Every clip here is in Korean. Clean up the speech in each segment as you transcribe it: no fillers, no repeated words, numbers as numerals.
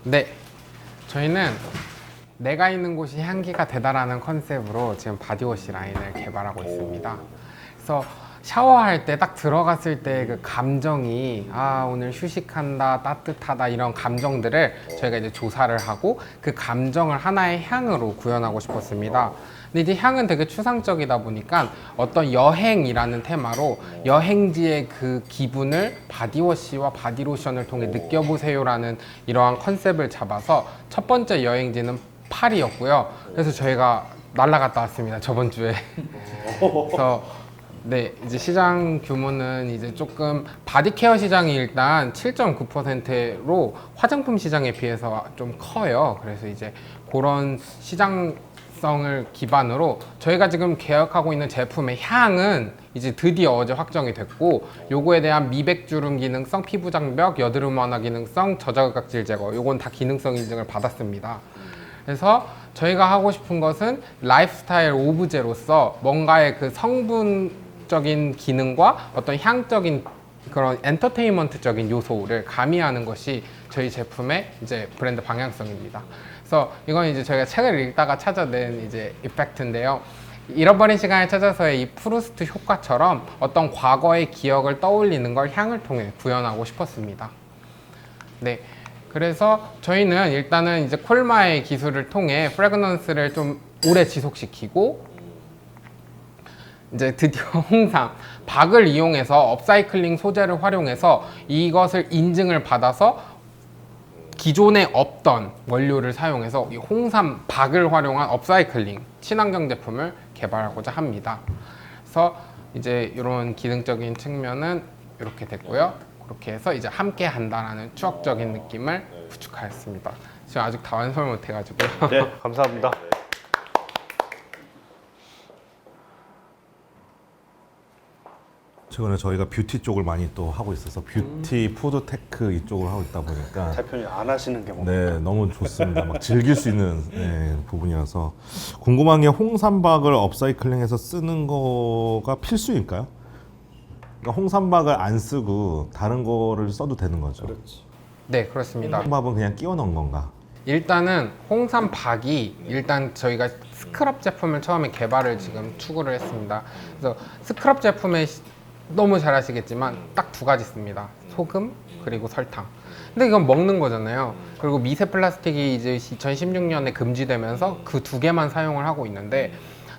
네, 저희는 내가 있는 곳이 향기가 되다라는 컨셉으로 지금 바디워시 라인을 개발하고 있습니다. 그래서 샤워할 때 딱 들어갔을 때 그 감정이 오늘 휴식한다, 따뜻하다 이런 감정들을 저희가 이제 조사를 하고 그 감정을 하나의 향으로 구현하고 싶었습니다. 근데 이제 향은 되게 추상적이다 보니까 어떤 여행이라는 테마로 여행지의 그 기분을 바디워시와 바디로션을 통해 느껴보세요라는 이러한 컨셉을 잡아서 첫 번째 여행지는 파리였고요. 그래서 저희가 날아갔다 왔습니다. 저번 주에. 그래서 네, 이제 시장 규모는 이제 조금 바디케어 시장이 일단 7.9%로 화장품 시장에 비해서 좀 커요. 그래서 이제 그런 시장성을 기반으로 저희가 지금 계약하고 있는 제품의 향은 이제 드디어 어제 확정이 됐고, 요거에 대한 미백 주름 기능성, 피부 장벽, 여드름 완화 기능성, 저자극각질 제거, 요건 다 기능성 인증을 받았습니다. 그래서 저희가 하고 싶은 것은 라이프스타일 오브제로서 뭔가의 그 성분적인 기능과 어떤 향적인 그런 엔터테인먼트적인 요소를 가미하는 것이 저희 제품의 이제 브랜드 방향성입니다. 그래서 이건 이제 저희가 책을 읽다가 찾아낸 이제 이펙트인데요. 잃어버린 시간을 찾아서의 이 프루스트 효과처럼 어떤 과거의 기억을 떠올리는 걸 향을 통해 구현하고 싶었습니다. 네. 그래서 저희는 일단은 이제 콜마의 기술을 통해 프레그넌스를 좀 오래 지속시키고, 이제 드디어 홍삼, 박을 이용해서 업사이클링 소재를 활용해서 이것을 인증을 받아서 기존에 없던 원료를 사용해서 이 홍삼, 박을 활용한 업사이클링 친환경 제품을 개발하고자 합니다. 그래서 이제 이런 기능적인 측면은 이렇게 됐고요. 그렇게 해서 이제 함께 한다라는 추억적인 느낌을 구축하였습니다. 지금 아직 다 완성을 못 해가지고요. 네, 감사합니다. 최근에 저희가 뷰티 쪽을 많이 또 하고 있어서 뷰티, 푸드테크 이쪽을 하고 있다 보니까 대표님 안 하시는 게 뭡니까? 네, 너무 좋습니다. 막 즐길 수 있는 부분이어서 궁금한 게 홍삼박을 업사이클링해서 쓰는 거가 필수일까요? 그러니까 홍삼박을 안 쓰고 다른 거를 써도 되는 거죠? 그렇지. 네, 그렇습니다. 홍삼박은 그냥 끼워 넣은 건가? 일단은 홍삼 박이 일단 저희가 스크럽 제품을 처음에 개발을 지금 추구를 했습니다. 그래서 스크럽 제품에 너무 잘 아시겠지만 딱 두 가지 씁니다. 소금 그리고 설탕. 근데 이건 먹는 거잖아요. 그리고 미세 플라스틱이 이제 2016년에 금지되면서 그 두 개만 사용을 하고 있는데,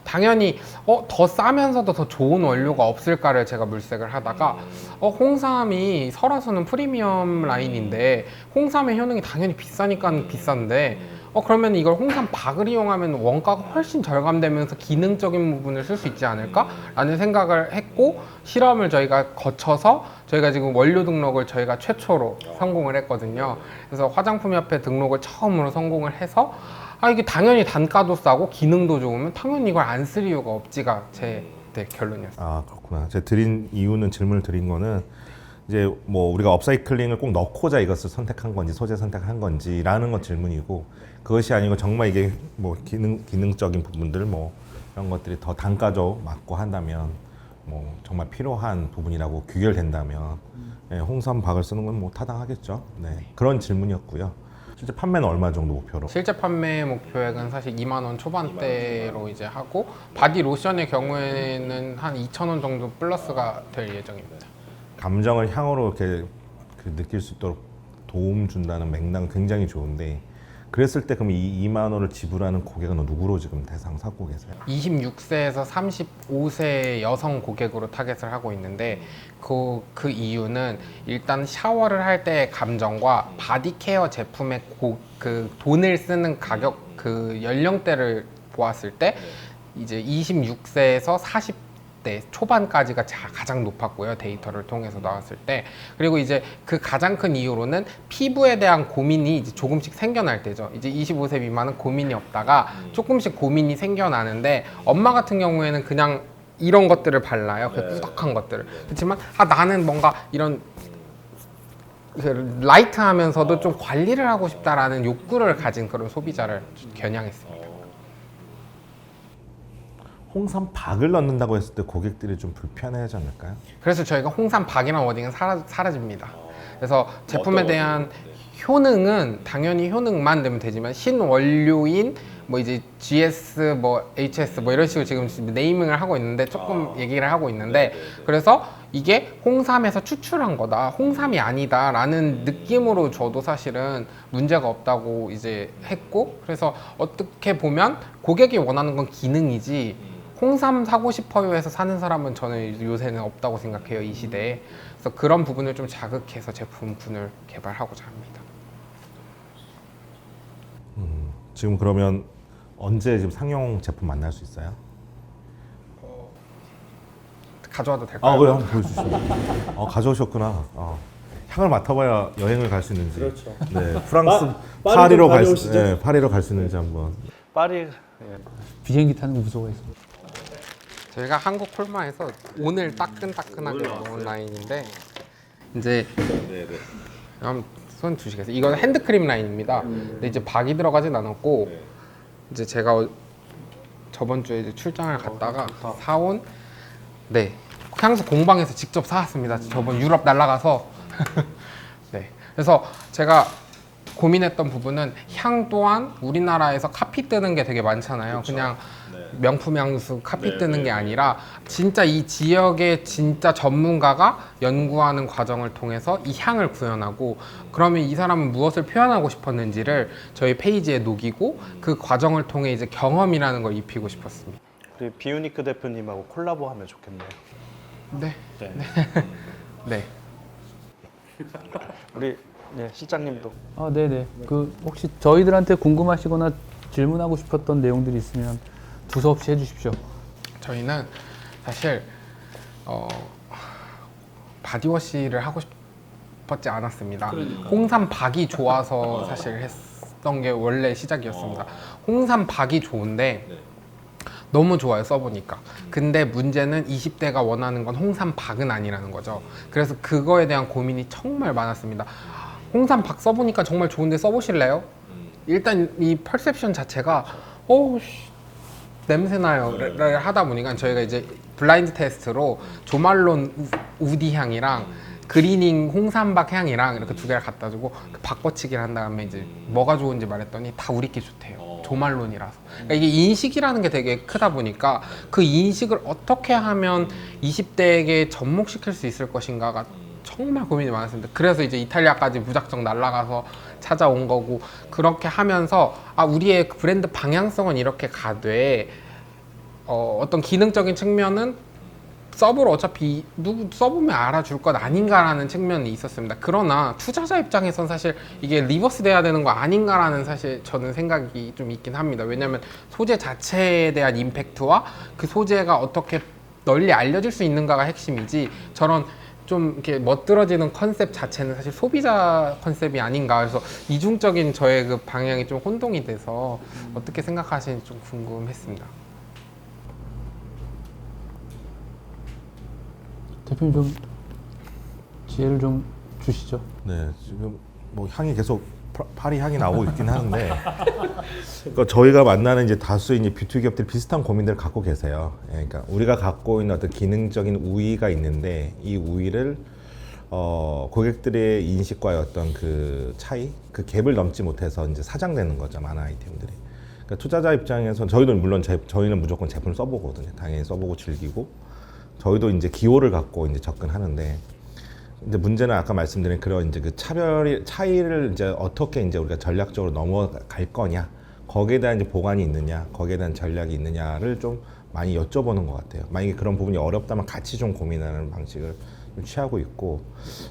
당연히 더 싸면서도 더 좋은 원료가 없을까를 제가 물색을 하다가 홍삼이 설화수는 프리미엄 라인인데 홍삼의 효능이 당연히 비싸니까 비싼데 그러면 이걸 홍삼 박을 이용하면 원가가 훨씬 절감되면서 기능적인 부분을 쓸 수 있지 않을까? 라는 생각을 했고, 실험을 저희가 거쳐서 저희가 지금 원료 등록을 저희가 최초로 성공을 했거든요. 그래서 화장품협회 등록을 처음으로 성공을 해서 이게 당연히 단가도 싸고 기능도 좋으면 당연히 이걸 안 쓸 이유가 없지가 제 결론이었어요. 아, 그렇구나. 제가 드린 이유는, 질문을 드린 거는 이제 뭐 우리가 업사이클링을 꼭 넣고자 이것을 선택한 건지 소재 선택한 건지라는 건 질문이고, 그것이 아니고 정말 이게 뭐 기능적인 부분들 뭐 이런 것들이 더 단가적 맞고 한다면 뭐 정말 필요한 부분이라고 규결된다면 홍삼박을 쓰는 건 뭐 타당하겠죠. 네, 그런 질문이었고요. 실제 판매는 얼마 정도 목표로? 실제 판매 목표액은 사실 2만 원 초반대로 이제 하고, 바디 로션의 경우에는 한 2천 원 정도 플러스가 될 예정입니다. 감정을 향으로 이렇게 느낄 수 있도록 도움 준다는 맥락은 굉장히 좋은데, 그랬을 때 그럼 이 2만 원을 지불하는 고객은 누구로 지금 대상 삼고 계세요? 26세에서 35세 여성 고객으로 타겟을 하고 있는데, 그 이유는 일단 샤워를 할 때의 감정과 바디케어 제품의 그 돈을 쓰는 가격, 그 연령대를 보았을 때 이제 26세에서 40대 초반까지가 가장 높았고요. 데이터를 통해서 나왔을 때. 그리고 이제 그 가장 큰 이유로는 피부에 대한 고민이 이제 조금씩 생겨날 때죠. 이제 25세 미만은 고민이 없다가 조금씩 고민이 생겨나는데, 엄마 같은 경우에는 그냥 이런 것들을 발라요. 그 꾸덕한 것들을. 그렇지만 나는 뭔가 이런 라이트하면서도 좀 관리를 하고 싶다라는 욕구를 가진 그런 소비자를 겨냥했습니다. 홍삼박을 넣는다고 했을 때 고객들이 좀 불편해하지 않을까요? 그래서 저희가 홍삼 박이라는 워딩은 사라집니다. 그래서 제품에 대한 효능은 당연히 효능만 되면 되지만 신원료인 뭐 이제 GS 뭐 HS 뭐 이런 식으로 지금 네이밍을 하고 있는데 조금 얘기를 하고 있는데 그래서 이게 홍삼에서 추출한 거다, 홍삼이 아니다라는 느낌으로 저도 사실은 문제가 없다고 이제 했고, 그래서 어떻게 보면 고객이 원하는 건 기능이지 홍삼 사고 싶어요 해서 사는 사람은 저는 요새는 없다고 생각해요, 이 시대에. 그래서 그런 부분을 좀 자극해서 제품군을 개발하고자 합니다. 지금 그러면 언제 지금 상용 제품 만날 수 있어요? 가져와도 될까요? 아, 그래 한번 보여주시죠. 가져오셨구나. 향을 맡아봐야 여행을 갈 수 있는지. 그렇죠. 네, 프랑스 파리 파리로 좀 갈 수, 다녀오시죠. 네, 파리로 갈 수 있는지 한번. 파리 비행기 타는 거 무서워해서. 저희가 한국 콜마에서 오늘 따끈따끈하게 넣은 라인인데 이제 한번 손 주시겠어요? 이건 핸드크림 라인입니다. 근데 이제 박이 들어가진 않았고 이제 제가 저번 주에 이제 출장을 갔다가 사온 향수 공방에서 직접 사왔습니다. 저번 유럽 날아가서 네. 그래서 제가 고민했던 부분은 향 또한 우리나라에서 카피 뜨는 게 되게 많잖아요. 그냥 명품 향수 카피 뜨는 게 아니라 진짜 이 지역의 진짜 전문가가 연구하는 과정을 통해서 이 향을 구현하고 그러면 이 사람은 무엇을 표현하고 싶었는지를 저희 페이지에 녹이고 그 과정을 통해 이제 경험이라는 걸 입히고 싶었습니다. 우리 비유니크 대표님하고 콜라보하면 좋겠네요. 네. 네. 네. 우리 실장님도 아, 네네. 그 혹시 저희들한테 궁금하시거나 질문하고 싶었던 내용들이 있으면 두서없이 해주십시오. 저희는 사실 바디워시를 하고 싶었지 않았습니다. 홍삼 박이 좋아서 사실 했던 게 원래 시작이었습니다. 홍삼 박이 좋은데 너무 좋아요, 써보니까. 근데 문제는 20대가 원하는 건 홍삼 박은 아니라는 거죠. 그래서 그거에 대한 고민이 정말 많았습니다. 홍삼 박 써보니까 정말 좋은데 써보실래요? 일단 이 퍼셉션 자체가 냄새나요 를 하다 보니까 저희가 이제 블라인드 테스트로 조말론 우디 향이랑 그리닝 홍삼박 향이랑 이렇게 두 개를 갖다 주고 바꿔치기를 한 다음에 이제 뭐가 좋은지 말했더니 다 우리께 좋대요. 조말론이라서. 그러니까 이게 인식이라는 게 되게 크다 보니까 그 인식을 어떻게 하면 20대에게 접목시킬 수 있을 것인가가 정말 고민이 많았습니다. 그래서 이제 이탈리아까지 무작정 날아가서 찾아온 거고, 그렇게 하면서 우리의 브랜드 방향성은 이렇게 가되 어떤 기능적인 측면은 서브로 어차피 누구 써보면 알아줄 것 아닌가라는 측면이 있었습니다. 그러나 투자자 입장에선 사실 이게 리버스 돼야 되는 거 아닌가라는 사실 저는 생각이 좀 있긴 합니다. 왜냐하면 소재 자체에 대한 임팩트와 그 소재가 어떻게 널리 알려질 수 있는가가 핵심이지, 저런 좀 이렇게 멋들어지는 컨셉 자체는 사실 소비자 컨셉이 아닌가. 그래서 이중적인 저의 그 방향이 좀 혼동이 돼서 어떻게 생각하시는지 좀 궁금했습니다. 대표님 좀 지혜를 좀 주시죠. 네, 지금 뭐 향이 계속 파리 향이 나오고 있긴 하는데, 그러니까 저희가 만나는 이제 다수의 이제 뷰티 기업들이 비슷한 고민들을 갖고 계세요. 그러니까 우리가 갖고 있는 어떤 기능적인 우위가 있는데 이 우위를 고객들의 인식과의 어떤 그 차이, 그 갭을 넘지 못해서 이제 사장되는 거죠, 많은 아이템들이. 그러니까 투자자 입장에서 저희도 물론 저희는 무조건 제품 써보거든요. 당연히 써보고 즐기고 저희도 이제 기호를 갖고 이제 접근하는데. 근데 문제는 아까 말씀드린 그런 이제 그 차이를 이제 어떻게 이제 우리가 전략적으로 넘어갈 거냐, 거기에 대한 이제 보관이 있느냐, 거기에 대한 전략이 있느냐를 좀 많이 여쭤보는 것 같아요. 만약에 그런 부분이 어렵다면 같이 좀 고민하는 방식을 좀 취하고 있고,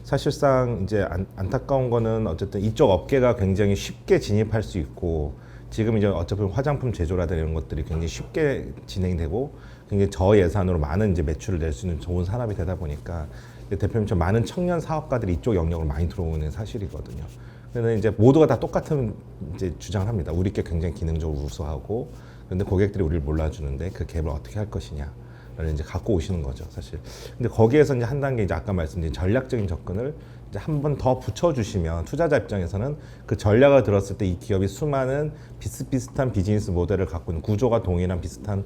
사실상 이제 안타까운 거는 어쨌든 이쪽 업계가 굉장히 쉽게 진입할 수 있고, 지금 이제 어차피 화장품 제조라든지 이런 것들이 굉장히 쉽게 진행되고 굉장히 저예산으로 많은 이제 매출을 낼 수 있는 좋은 산업이 되다 보니까 대표님처럼 많은 청년 사업가들이 이쪽 영역으로 많이 들어오는 사실이거든요. 근데 이제 모두가 다 똑같은 이제 주장을 합니다. 우리 게 굉장히 기능적으로 우수하고, 근데 고객들이 우리를 몰라주는데 그 갭을 어떻게 할 것이냐를 이제 갖고 오시는 거죠, 사실. 근데 거기에서 이제 한 단계 이제 아까 말씀드린 전략적인 접근을 이제 한 번 더 붙여주시면 투자자 입장에서는 그 전략을 들었을 때 이 기업이 수많은 비슷비슷한 비즈니스 모델을 갖고 있는 구조가 동일한 비슷한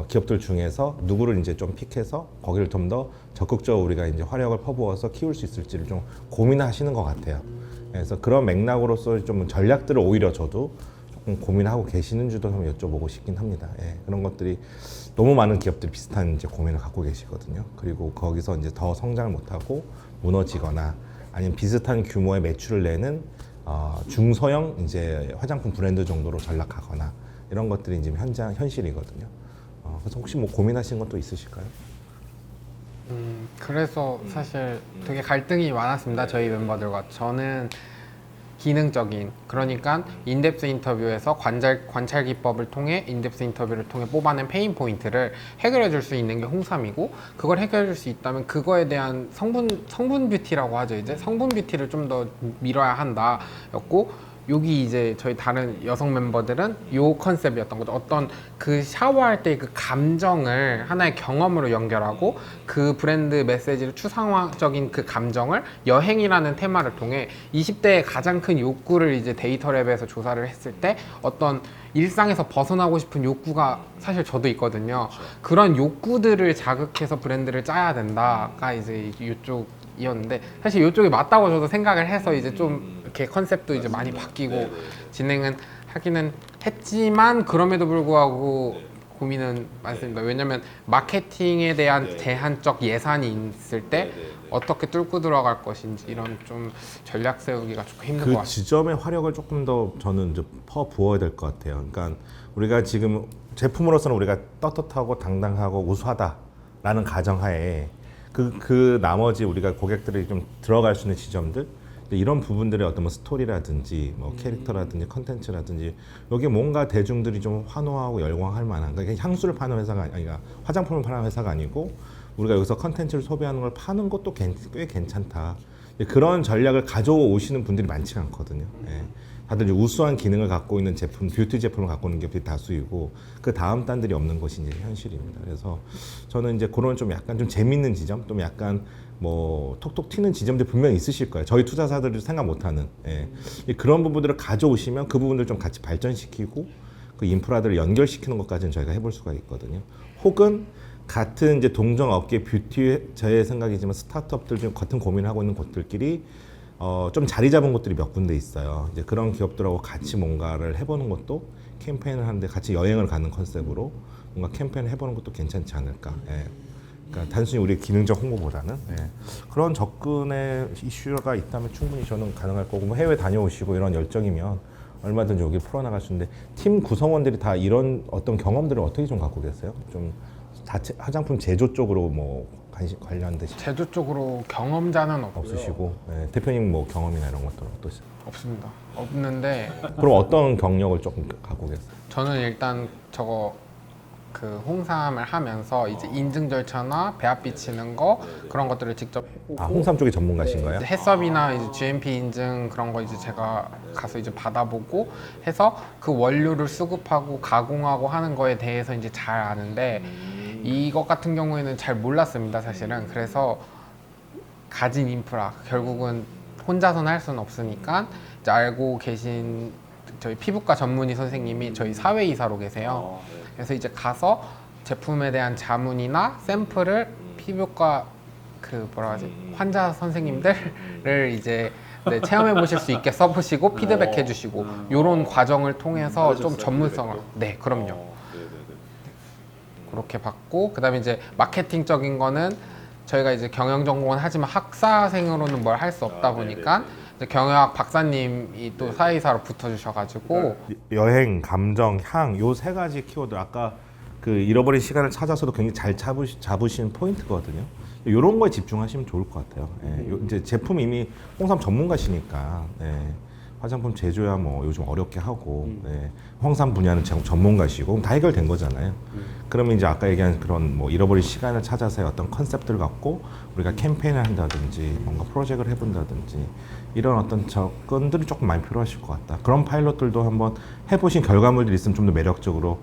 기업들 중에서 누구를 이제 좀 픽해서 거기를 좀 더 적극적으로 우리가 이제 화력을 퍼부어서 키울 수 있을지를 좀 고민하시는 것 같아요. 그래서 그런 맥락으로서 좀 전략들을 오히려 저도 조금 고민하고 계시는지도 한번 여쭤보고 싶긴 합니다. 예, 그런 것들이 너무 많은 기업들이 비슷한 이제 고민을 갖고 계시거든요. 그리고 거기서 이제 더 성장을 못하고 무너지거나 아니면 비슷한 규모의 매출을 내는 중소형 이제 화장품 브랜드 정도로 전락하거나 이런 것들이 이제 현실이거든요. 그래서 혹시 뭐 고민하신 것도 있으실까요? 그래서 사실 되게 갈등이 많았습니다. 저희 멤버들과. 저는 기능적인, 그러니까 인덱스 인터뷰에서 관찰 기법을 통해 인덱스 인터뷰를 통해 뽑아낸 페인 포인트를 해결해 줄 수 있는 게 홍삼이고, 그걸 해결해 줄 수 있다면 그거에 대한 성분 뷰티라고 하죠. 이제 성분 뷰티를 좀 더 밀어야 한다 였고, 여기 이제 저희 다른 여성 멤버들은 요 컨셉이었던 거죠. 어떤 그 샤워할 때 그 감정을 하나의 경험으로 연결하고 그 브랜드 메시지를 추상화적인 그 감정을 여행이라는 테마를 통해 20대의 가장 큰 욕구를 이제 데이터랩에서 조사를 했을 때 어떤 일상에서 벗어나고 싶은 욕구가 사실 저도 있거든요. 그런 욕구들을 자극해서 브랜드를 짜야 된다가 이제 이쪽이었는데, 사실 이쪽이 맞다고 저도 생각을 해서 이제 좀 이렇게 컨셉도 이제 많이 바뀌고 진행은 하기는 했지만, 그럼에도 불구하고 고민은 많습니다. 왜냐면 마케팅에 대한 제한적 예산이 있을 때 어떻게 뚫고 들어갈 것인지 이런 좀 전략 세우기가 조금 힘든 것 그 같아요. 지점의 화력을 조금 더 저는 이제 퍼 부어야 될 것 같아요. 그러니까 우리가 지금 제품으로서는 우리가 떳떳하고 당당하고 우수하다라는 가정하에 그 나머지 우리가 고객들이 좀 들어갈 수 있는 지점들, 이런 부분들의 어떤 뭐 스토리라든지 뭐 캐릭터라든지 컨텐츠라든지 여기 뭔가 대중들이 좀 환호하고 열광할 만한, 그러니까 향수를 파는 회사가 아니라 화장품을 파는 회사가 아니고 우리가 여기서 컨텐츠를 소비하는 걸 파는 것도 꽤 괜찮다. 그런 전략을 가져오시는 분들이 많지 않거든요. 예. 다들 이제 우수한 기능을 갖고 있는 제품, 뷰티 제품을 갖고 있는 기업들이 다수이고 그 다음 단들이 없는 것이 이제 현실입니다. 그래서 저는 이제 그런 좀 약간 좀 재밌는 지점, 좀 약간 뭐 톡톡 튀는 지점들이 분명히 있으실 거예요. 저희 투자사들이 생각 못하는 그런 부분들을 가져오시면 그 부분들 좀 같이 발전시키고 그 인프라들을 연결시키는 것까지는 저희가 해볼 수가 있거든요. 혹은 같은 이제 동종 업계 뷰티, 저의 생각이지만 스타트업들 중 같은 고민을 하고 있는 곳들끼리 좀 자리 잡은 곳들이 몇 군데 있어요. 이제 그런 기업들하고 같이 뭔가를 해보는 것도, 캠페인을 하는데 같이 여행을 가는 컨셉으로 뭔가 캠페인을 해보는 것도 괜찮지 않을까. 예. 그러니까 단순히 우리 기능적 홍보보다는 그런 접근의 이슈가 있다면 충분히 저는 가능할 거고, 뭐 해외 다녀오시고 이런 열정이면 얼마든지 여기 풀어나갈 수 있는데, 팀 구성원들이 다 이런 어떤 경험들을 어떻게 좀 갖고 계세요? 좀 화장품 제조 쪽으로 뭐 관련되시 제조 쪽으로 경험자는 없으시고, 대표님 뭐 경험이나 이런 것들은 어떠세요? 없습니다. 없는데 그럼 어떤 경력을 조금 갖고 계세요? 저는 일단 그 홍삼을 하면서 이제 인증 절차나 배합 비치는 거 그런 것들을 직접 해보고, 홍삼 쪽에 전문가신 거예요? 이제 해썹이나 이제 GMP 인증 그런 거 이제 제가 가서 이제 받아보고 해서 그 원료를 수급하고 가공하고 하는 거에 대해서 이제 잘 아는데, 이것 같은 경우에는 잘 몰랐습니다, 사실은. 그래서 가진 인프라, 결국은 혼자서는 할 수는 없으니까 이제 알고 계신 저희 피부과 전문의 선생님이 저희 사회이사로 계세요. 그래서 이제 가서 제품에 대한 자문이나 샘플을 피부과 그 뭐라 하지, 환자 선생님들을 이제 체험해 보실 수 있게 써보시고 피드백 해주시고, 요런 과정을 통해서 좀 전문성을, 그럼요. 그렇게 받고, 그다음에 이제 마케팅적인 거는 저희가 이제 경영 전공은 하지만 학사생으로는 뭘 할 수 없다 보니까 이제 경영학 박사님이 또 사회이사로 붙어주셔가지고, 여행, 감정, 향, 요 세 가지 키워드, 아까 그 잃어버린 시간을 찾아서도 굉장히 잘 잡으신 포인트거든요. 이런 거에 집중하시면 좋을 것 같아요. 이제 제품 이미 홍삼 전문가시니까 화장품 제조야 뭐 요즘 어렵게 하고 홍삼 분야는 전문가시고 그럼 다 해결된 거잖아요. 그러면 이제 아까 얘기한 그런 뭐 잃어버린 시간을 찾아서의 어떤 컨셉들을 갖고 우리가 캠페인을 한다든지 뭔가 프로젝트를 해본다든지 이런 어떤 접근들이 조금 많이 필요하실 것 같다. 그런 파일럿들도 한번 해보신 결과물들이 있으면 좀 더 매력적으로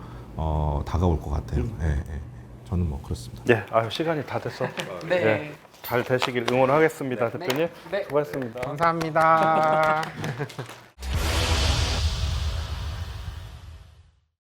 다가올 것 같아요. 저는 뭐 그렇습니다. 시간이 다 됐어. 네. 잘 되시길 응원하겠습니다, 대표님. 네. 수고하셨습니다. 감사합니다.